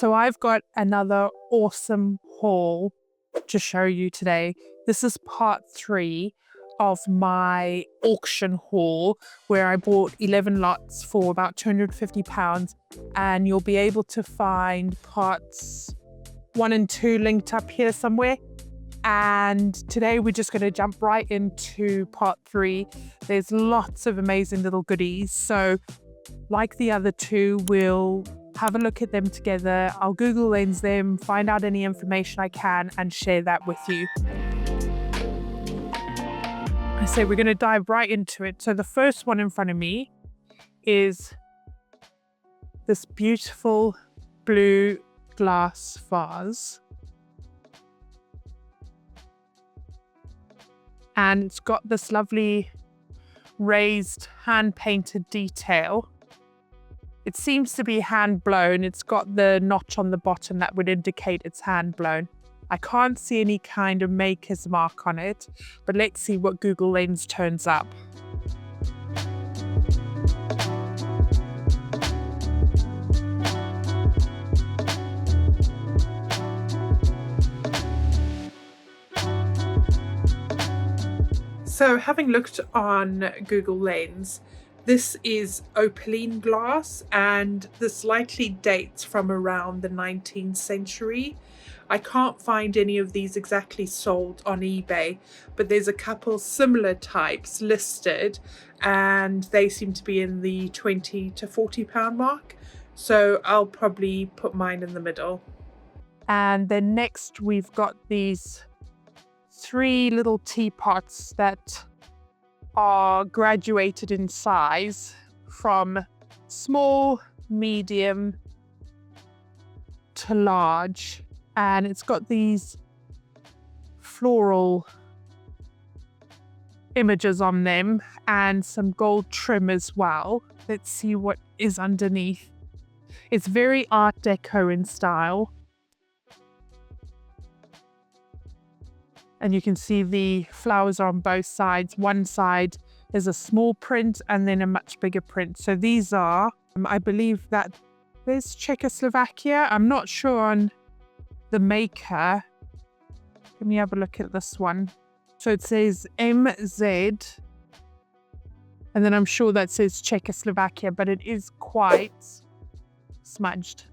So I've got another awesome haul to show you today. This is part 3 of my auction haul where I bought 11 lots for about £250, and you'll be able to find parts 1 and 2 linked up here somewhere. And today we're just going to jump right into part 3. There's lots of amazing little goodies. So like the other two, we'll have a look at them together. I'll Google Lens them, find out any information I can and share that with you. I say we're going to dive right into it. So the first one in front of me is this beautiful blue glass vase. And it's got this lovely raised hand-painted detail. It seems to be hand-blown. It's got the notch on the bottom that would indicate it's hand-blown. I can't see any kind of maker's mark on it, but let's see what Google Lens turns up. So having looked on Google Lens, this is Opaline glass, and this likely dates from around the 19th century. I can't find any of these exactly sold on eBay, but there's a couple similar types listed, and they seem to be in the £20 to £40 mark. So I'll probably put mine in the middle. And then next we've got these 3 little teapots that are graduated in size from small, medium to large, and it's got these floral images on them and some gold trim as well. Let's see what is underneath. It's very Art Deco in style. And you can see the flowers are on both sides. One side is a small print and then a much bigger print. So these are, I believe that there's Czechoslovakia. I'm not sure on the maker. Let me have a look at this one. So it says MZ. And then I'm sure that says Czechoslovakia, but it is quite smudged.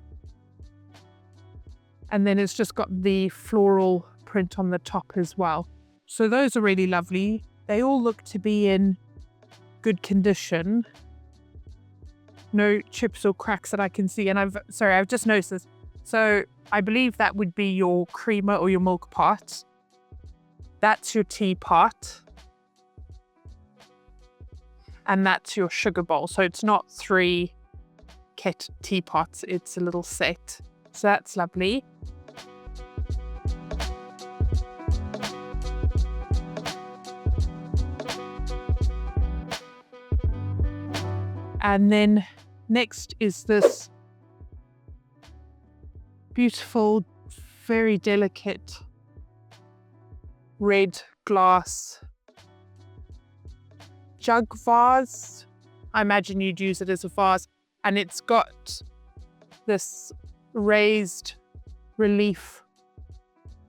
And then it's just got the floral print on the top as well. So those are really lovely. They all look to be in good condition. No chips or cracks that I can see. And I've just noticed this. So I believe that would be your creamer or your milk pot. That's your teapot. And that's your sugar bowl. So it's not 3 teapots, it's a little set. So that's lovely. And then next is this beautiful, very delicate red glass jug vase. I imagine you'd use it as a vase. And it's got this raised relief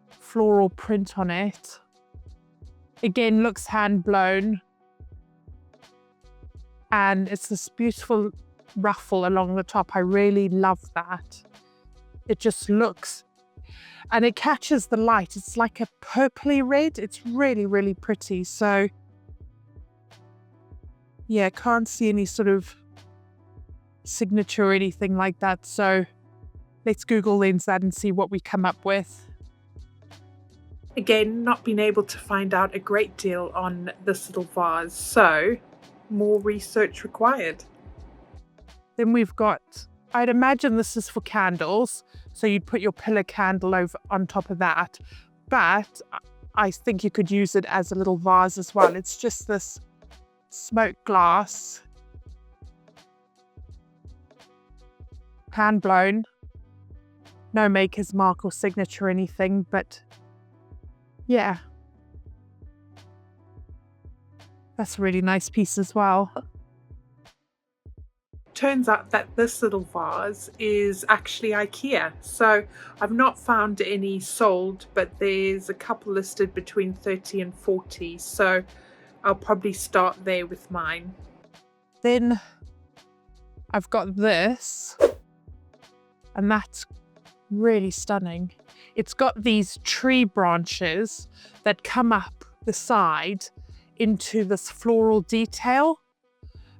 floral print on it. Again, looks hand blown. And it's this beautiful ruffle along the top. I really love that. It just looks, and it catches the light. It's like a purpley red. It's really, really pretty. So yeah, can't see any sort of signature or anything like that. So let's Google Lens that and see what we come up with. Again, not been able to find out a great deal on this little vase. So more research required. Then we've got, I'd imagine this is for candles, so you'd put your pillar candle over on top of that, but I think you could use it as a little vase as well. It's just this smoked glass, hand blown, no maker's mark or signature or anything, but yeah, that's a really nice piece as well. Turns out that this little vase is actually IKEA. So I've not found any sold, but there's a couple listed between 30 and 40. So I'll probably start there with mine. Then I've got this, and that's really stunning. It's got these tree branches that come up the side into this floral detail.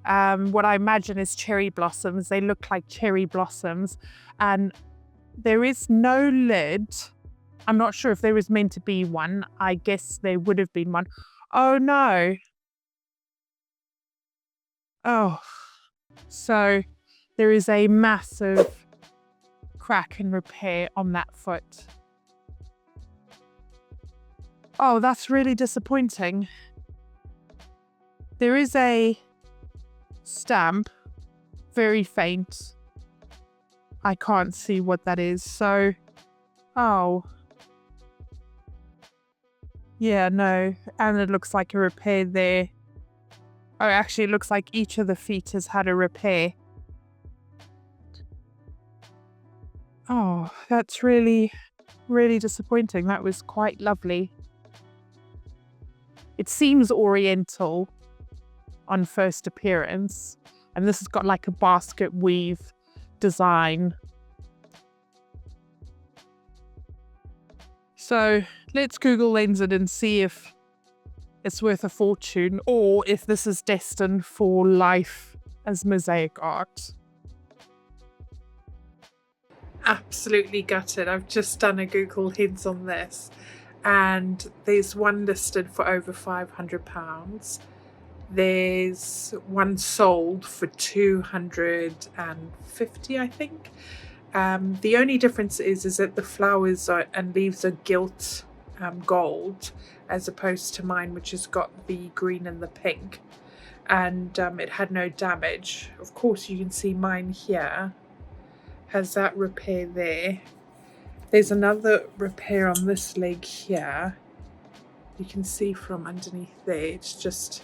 What I imagine is cherry blossoms. They look like cherry blossoms, and there is no lid. I'm not sure if there was meant to be one. I guess there would have been one. Oh no. Oh, so there is a massive crack and repair on that foot. Oh, that's really disappointing. There is a stamp, very faint. I can't see what that is, so, oh. Yeah, no, and it looks like a repair there. Oh, actually, it looks like each of the feet has had a repair. Oh, that's really, really disappointing. That was quite lovely. It seems oriental on first appearance, and this has got like a basket weave design. So let's Google Lens it and see if it's worth a fortune or if this is destined for life as mosaic art. Absolutely gutted. I've just done a Google Lens on this, and there's one listed for over £500. There's one sold for 250, I think. The only difference is that the flowers and leaves are gilt gold, as opposed to mine, which has got the green and the pink, and it had no damage. Of course, you can see mine here has that repair there. There's another repair on this leg here. You can see from underneath there, it's just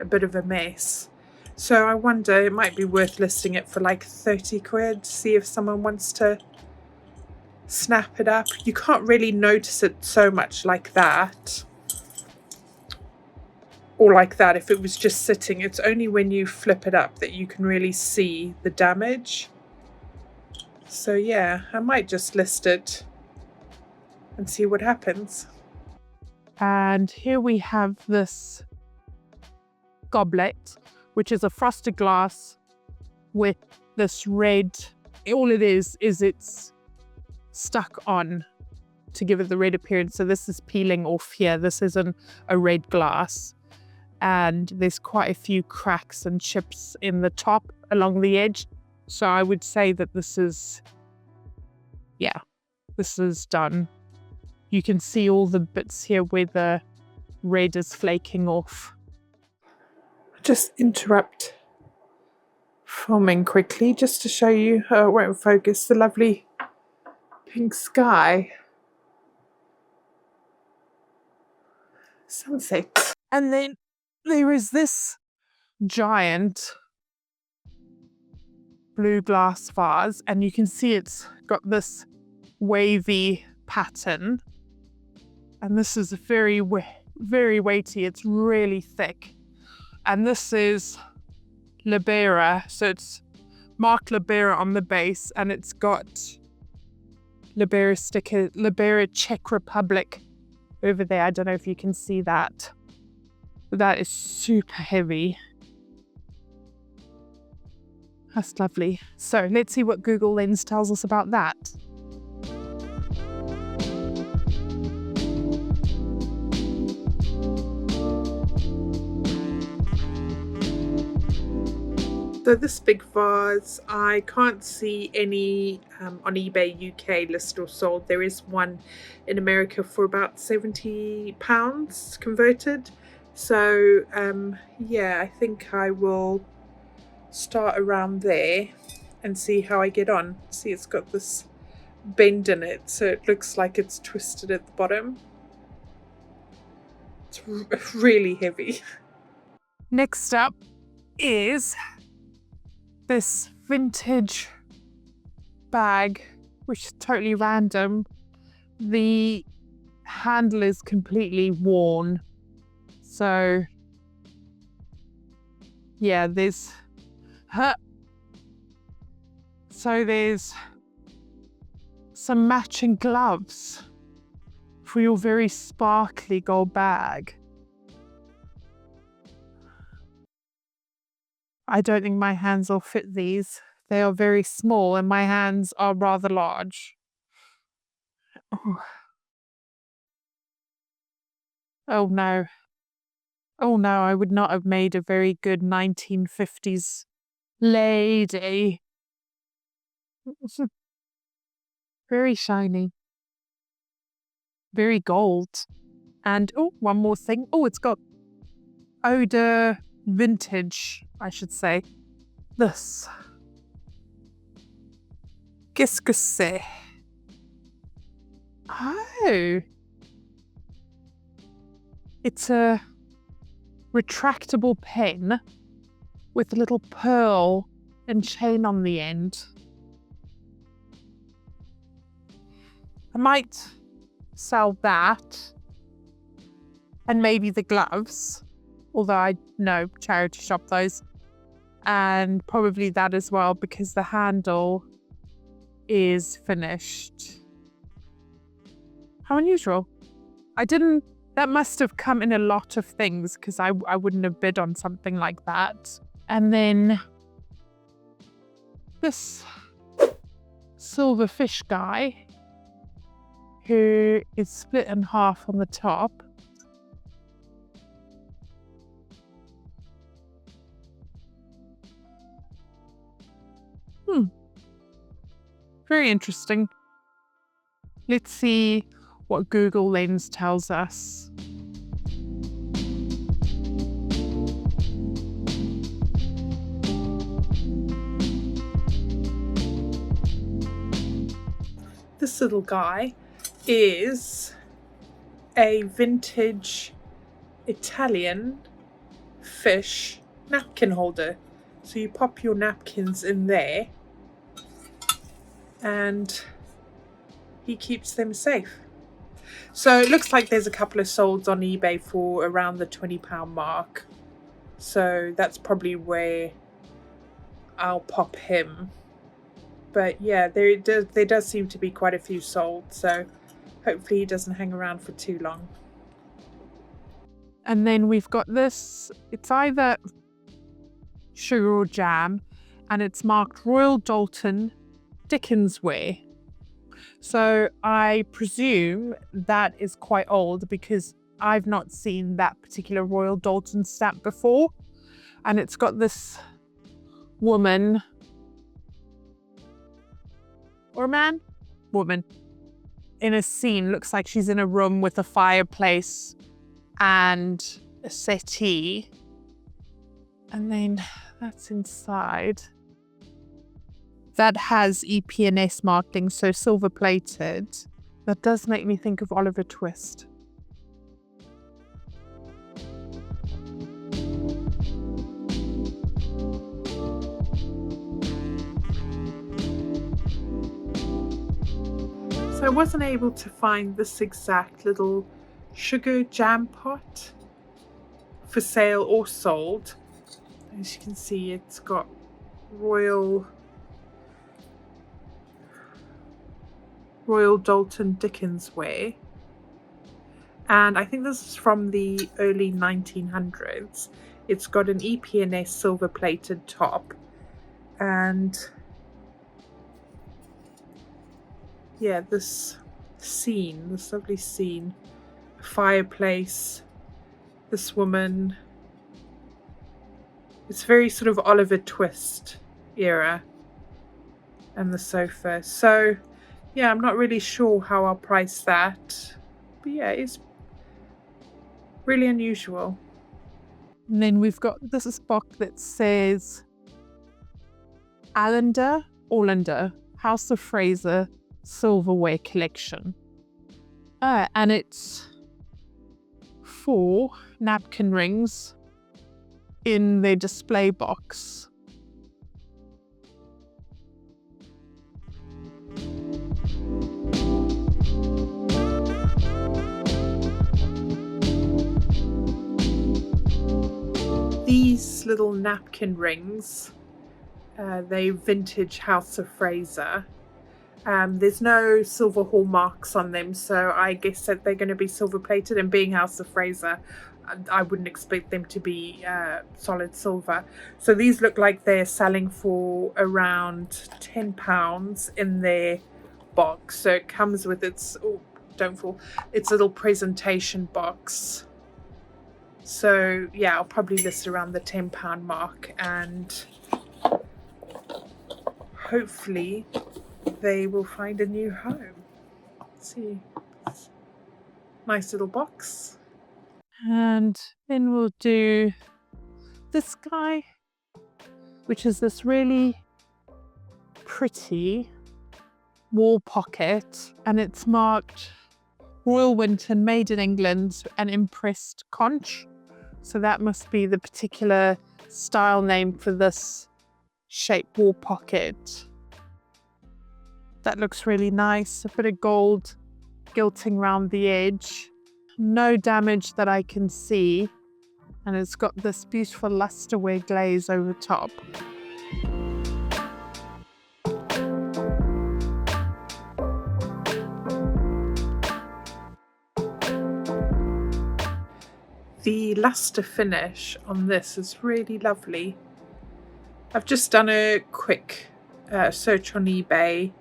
a bit of a mess. So I wonder, it might be worth listing it for like 30 quid, see if someone wants to snap it up. You can't really notice it so much like that, or like that if it was just sitting. It's only when you flip it up that you can really see the damage. So yeah, I might just list it and see what happens. And here we have this goblet, which is a frosted glass with this red. All it is it's stuck on to give it the red appearance. So this is peeling off here. This isn't a red glass. And there's quite a few cracks and chips in the top along the edge. So I would say that this is done. You can see all the bits here where the red is flaking off. Just interrupt filming quickly just to show you, it won't focus, the lovely pink sky. Sunset. And then there is this giant blue glass vase, and you can see it's got this wavy pattern, and this is very weighty. It's really thick, and this is Libera, so it's marked Libera on the base, and it's got Libera sticker, Libera Czech Republic over there. I don't know if you can see that. That is super heavy. That's lovely. So let's see what Google Lens tells us about that. So this big vase, I can't see any on eBay UK list or sold. There is one in America for about £70 converted. So yeah, I think I will start around there and see how I get on. See, it's got this bend in it, so it looks like it's twisted at the bottom. It's really heavy. Next up is this vintage bag, which is totally random. The handle is completely worn. So, yeah, there's some matching gloves for your very sparkly gold bag. I don't think my hands will fit these. They are very small and my hands are rather large. Oh no. Oh no, I would not have made a very good 1950s lady. Very shiny. Very gold. And oh, one more thing. Oh, it's got eau de vintage, I should say. This. Qu'est-ce que c'est? Oh. It's a retractable pen with a little pearl and chain on the end. I might sell that and maybe the gloves, although I no charity shop those, and probably that as well because the handle is finished. How unusual. That must have come in a lot of things because I wouldn't have bid on something like that. And then this silver fish guy who is split in half on the top. Very interesting. Let's see what Google Lens tells us. This little guy is a vintage Italian fish napkin holder. So you pop your napkins in there and he keeps them safe. So it looks like there's a couple of solds on eBay for around the £20 mark. So that's probably where I'll pop him. But yeah, there does seem to be quite a few sold. So hopefully he doesn't hang around for too long. And then we've got this. It's either sugar or jam. And it's marked Royal Doulton Dickens Ware. So I presume that is quite old because I've not seen that particular Royal Doulton stamp before. And it's got this woman or man? Woman in a scene. Looks like she's in a room with a fireplace and a settee. And then that's inside. That has EP&S marking, so silver plated. That does make me think of Oliver Twist. So I wasn't able to find this exact little sugar jam pot for sale or sold. As you can see, it's got Royal Doulton Dickens Ware. And I think this is from the early 1900s. It's got an EP&S silver plated top. And yeah, this lovely scene, a fireplace, this woman. It's very sort of Oliver Twist era, and the sofa. So yeah, I'm not really sure how I'll price that, but yeah, it's really unusual. And then we've got this box that says Orlander, House of Fraser Silverware Collection. And it's 4 napkin rings in their display box. these little napkin rings. They vintage House of Fraser. There's no silver hallmarks on them, so I guess that they're going to be silver plated, and being House of Fraser, I wouldn't expect them to be solid silver. So these look like they're selling for around £10 in their box. So it comes with its, oh, don't fall, its little presentation box. So yeah, I'll probably list around the £10 mark, and hopefully they will find a new home. Let's see, nice little box. And then we'll do this guy, which is this really pretty wall pocket, and it's marked Royal Winton, made in England, and impressed conch. So that must be the particular style name for this shape wall pocket. That looks really nice. A bit of gold gilting around the edge. No damage that I can see. And it's got this beautiful lusterware glaze over top. The luster finish on this is really lovely. I've just done a quick search on eBay,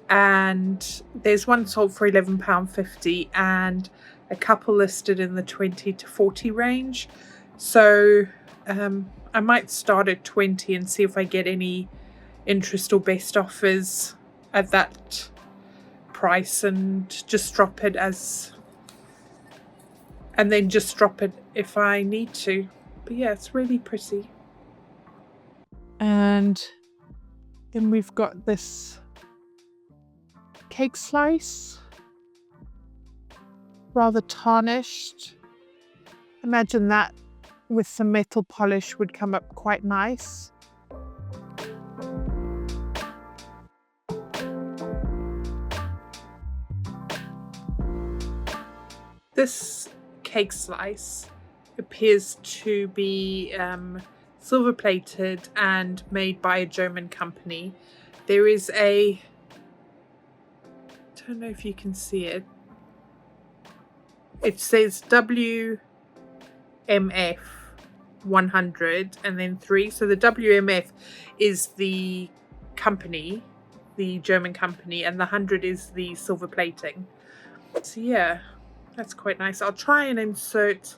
and there's one sold for £11.50 and a couple listed in the 20 to 40 range. So I might start at 20 and see if I get any interest or best offers at that price, and just drop it and then just drop it if I need to. But yeah, it's really pretty. And then we've got this cake slice, rather tarnished. Imagine that with some metal polish would come up quite nice. This cake slice appears to be silver plated and made by a German company. There is a, I don't know if you can see it. It says WMF 100 and then 3. So the WMF is the company, the German company, and the 100 is the silver plating. So yeah, that's quite nice. I'll try and insert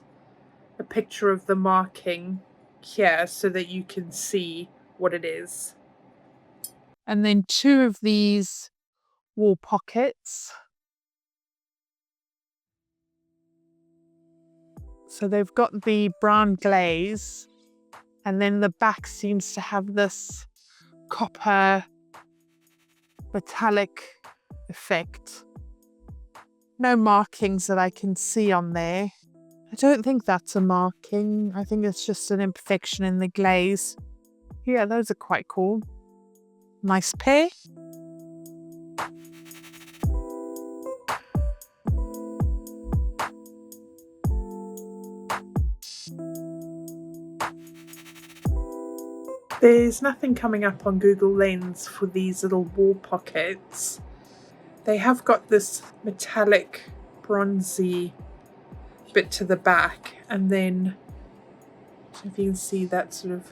a picture of the marking here so that you can see what it is. And then 2 of these wall pockets. So they've got the brown glaze, and then the back seems to have this copper metallic effect. No markings that I can see on there. I don't think that's a marking. I think it's just an imperfection in the glaze. Yeah, those are quite cool. Nice pair. There's nothing coming up on Google Lens for these little wall pockets. They have got this metallic bronzy bit to the back, and then if you can see that sort of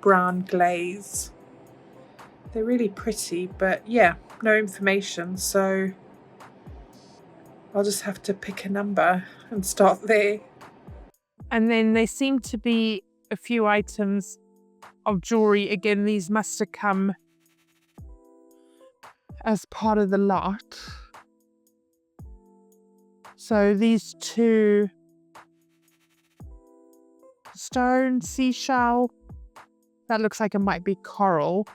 brown glaze. They're really pretty, but yeah, no information, so I'll just have to pick a number and start there. And then there seem to be a few items of jewellery. Again, these must have come as part of the lot. So these 2 stone, seashell, that looks like it might be coral,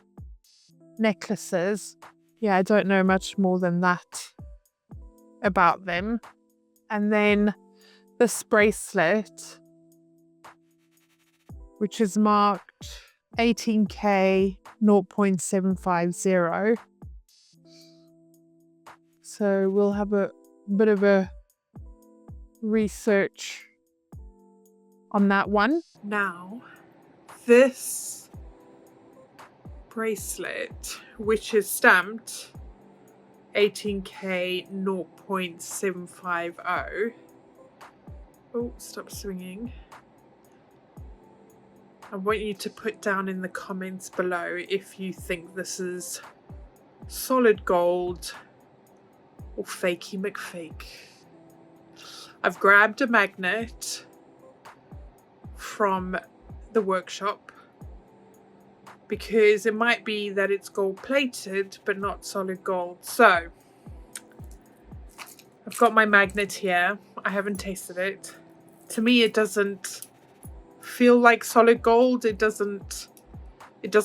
necklaces. Yeah, I don't know much more than that about them. And then this bracelet, which is marked 18K 0.750. So we'll have a bit of a research on that one. Now this bracelet, which is stamped 18K 0.750. Oh, stop swinging. I want you to put down in the comments below if you think this is solid gold or fakey McFake. I've grabbed a magnet from the workshop because it might be that it's gold plated but not solid gold. So I've got my magnet here. I haven't tasted it. To me, it doesn't feel like solid gold. It doesn't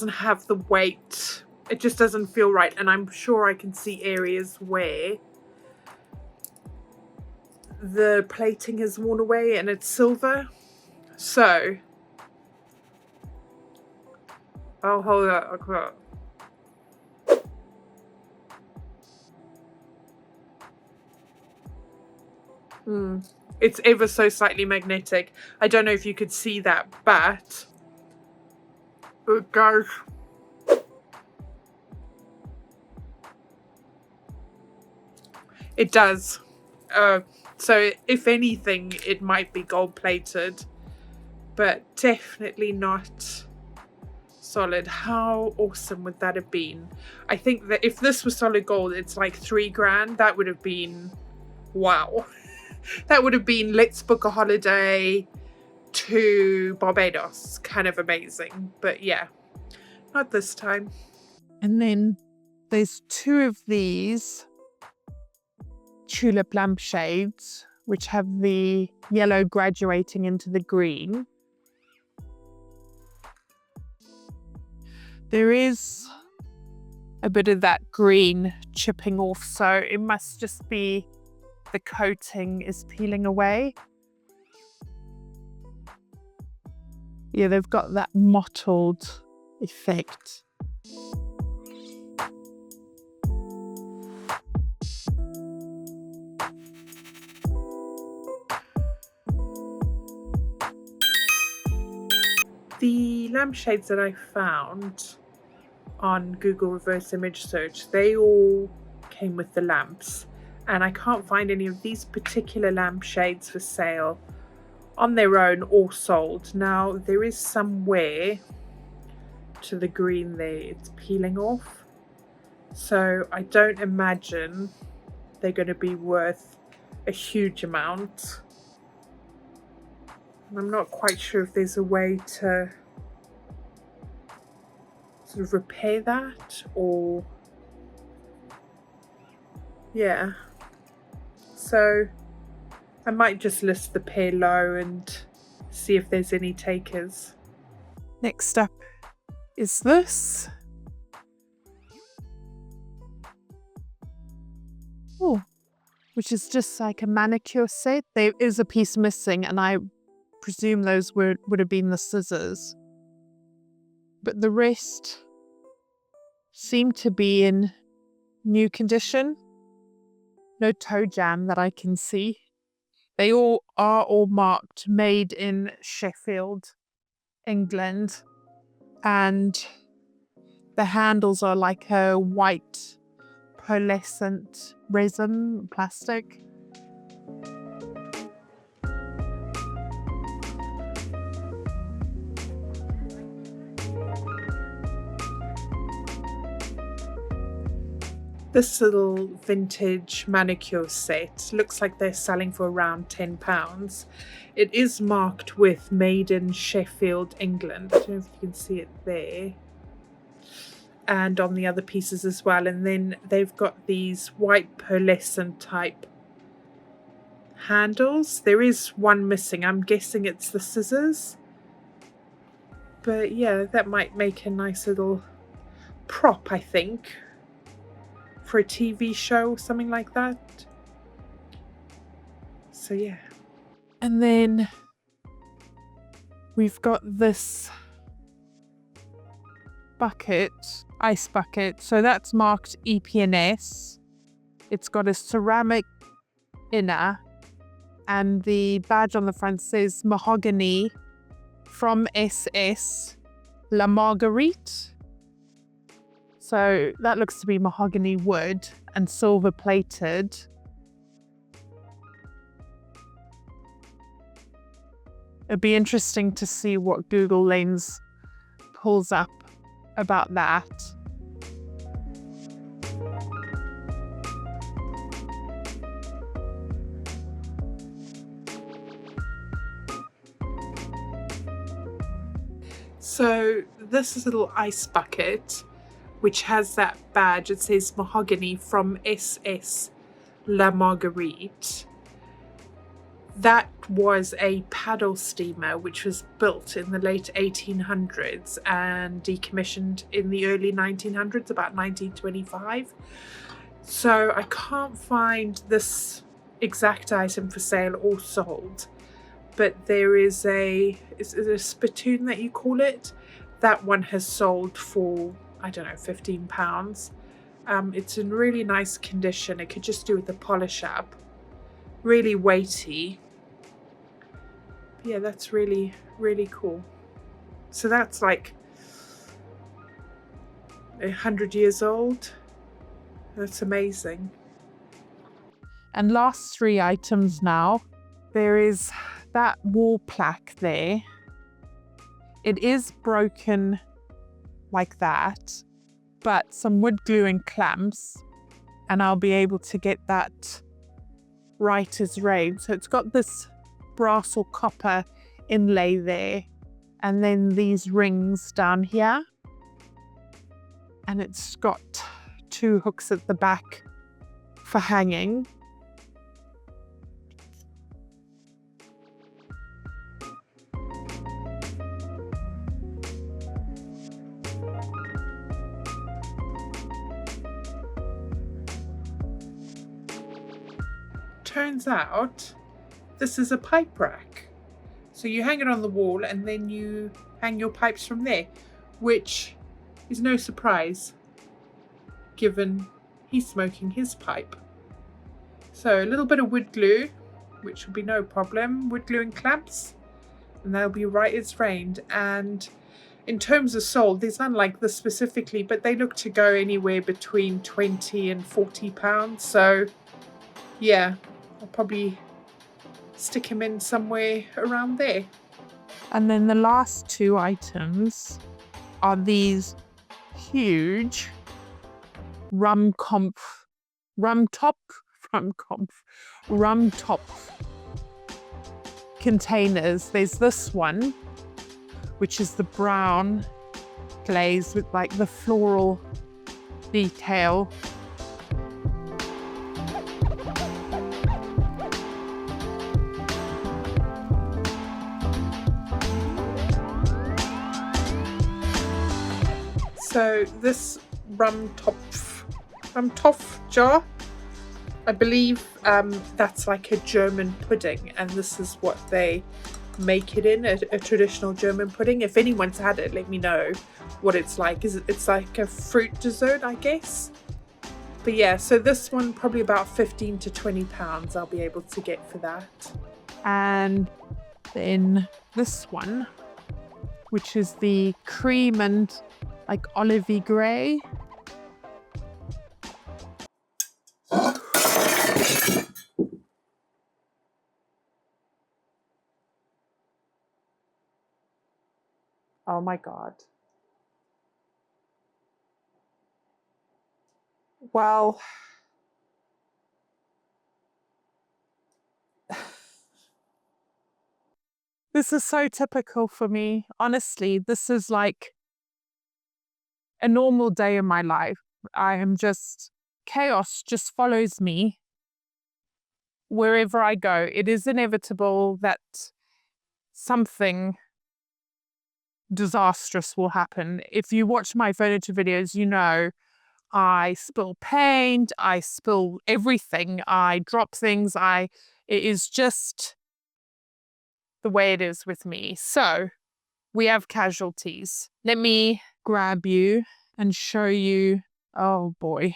have the weight. It just doesn't feel right, and I'm sure I can see areas where the plating has worn away and it's silver. So I'll hold that across. It's ever so slightly magnetic. I don't know if you could see that, but it does. It does. So if anything, it might be gold plated, but definitely not solid. How awesome would that have been? I think that if this was solid gold, it's like $3,000. That would have been, wow. That would have been let's book a holiday to Barbados. Kind of amazing. But yeah, not this time. And then there's two of these Tulip Lampshades, which have the yellow graduating into the green. There is a bit of that green chipping off, so it must just be the coating is peeling away. Yeah, they've got that mottled effect. The lampshades that I found on Google reverse image search, they all came with the lamps, and I can't find any of these particular lampshades for sale on their own or sold. Now there is some wear to the green there, it's peeling off, so I don't imagine they're going to be worth a huge amount. I'm not quite sure if there's a way to sort of repair that, or yeah. So I might just list the pair low and see if there's any takers. Next up is this. Oh, which is just like a manicure set. There is a piece missing, and I presume those would have been the scissors. But the rest seem to be in new condition. No toe jam that I can see. They all are marked made in Sheffield, England. And the handles are like a white pearlescent resin plastic. This little vintage manicure set looks like they're selling for around £10. It is marked with Made in Sheffield, England. I don't know if you can see it there. And on the other pieces as well. And then they've got these white pearlescent type handles. There is one missing. I'm guessing it's the scissors. But yeah, that might make a nice little prop, I think, for a TV show or something like that. So yeah. And then we've got this bucket, ice bucket. So that's marked EP&S. It's got a ceramic inner, and the badge on the front says Mahogany from SS La Marguerite. So that looks to be mahogany wood and silver plated. It'd be interesting to see what Google Lens pulls up about that. So this is a little ice bucket which has that badge. It says mahogany from SS La Marguerite. That was a paddle steamer which was built in the late 1800s and decommissioned in the early 1900s, about 1925. So I can't find this exact item for sale or sold, but there is is it a spittoon that you call it? That one has sold for, I don't know, £15. It's in really nice condition. It could just do with the polish up. Really weighty. Yeah, that's really, really cool. So that's like 100 years old. That's amazing. And last three items now. There is that wall plaque there. It is broken like that, but some wood glue and clamps, and I'll be able to get that right as rain. So it's got this brass or copper inlay there, and then these rings down here, and it's got two hooks at the back for hanging. Turns out this is a pipe rack. So you hang it on the wall and then you hang your pipes from there, which is no surprise given he's smoking his pipe. So a little bit of wood glue, which will be no problem, wood glue and clamps, and they'll be right as rained. And in terms of sold, there's none like this specifically, but they look to go anywhere between £20 and £40. So yeah, I'll probably stick him in somewhere around there. And then the last two items are these huge Rumtopf containers. There's this one, which is the brown glaze with like the floral detail. So this Rumtopf jar, I believe that's like a German pudding, and this is what they make it in, a traditional German pudding. If anyone's had it, let me know what it's like. It's like a fruit dessert, I guess. But yeah, so this one probably about £15 to £20 I'll be able to get for that. And then this one, which is the cream and like olivey grey. Oh my God. Well, this is so typical for me. Honestly, this is like a normal day in my life. I am just, chaos just follows me wherever I go. It is inevitable that something disastrous will happen. If you watch my furniture videos, you know I spill paint, I spill everything, I drop things, it is just the way it is with me. So we have casualties. Let me grab you and show you. Oh boy.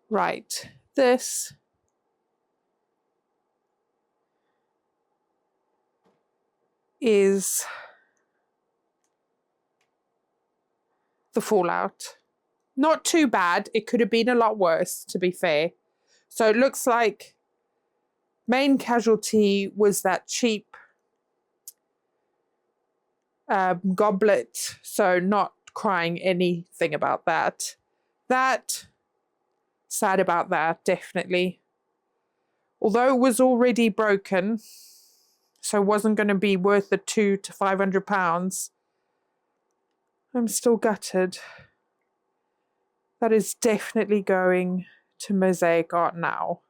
right. This is the fallout. Not too bad. It could have been a lot worse, to be fair. So it looks like main casualty was that cheap goblet. So not crying anything about that. Sad about that, definitely. Although it was already broken, so it wasn't going to be worth the £200 to £500, I'm still gutted. That is definitely going to mosaic art now.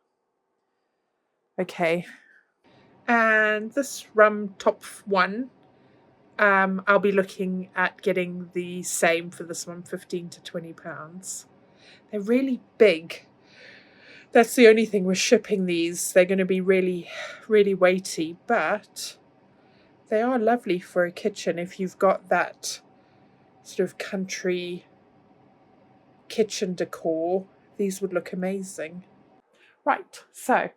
Okay. And this Rumtopf one, I'll be looking at getting the same for this one, £15 to £20. They're really big. That's the only thing with shipping these. They're going to be really, really weighty, but they are lovely for a kitchen if you've got that sort of country kitchen decor. These would look amazing. Right, so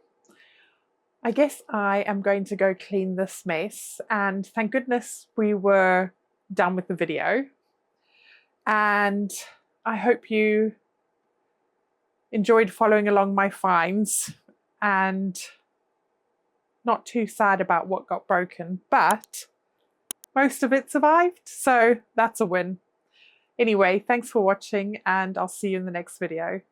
I guess I am going to go clean this mess, and thank goodness we were done with the video. And I hope you enjoyed following along my finds and not too sad about what got broken, but most of it survived, so that's a win. Anyway, thanks for watching and I'll see you in the next video.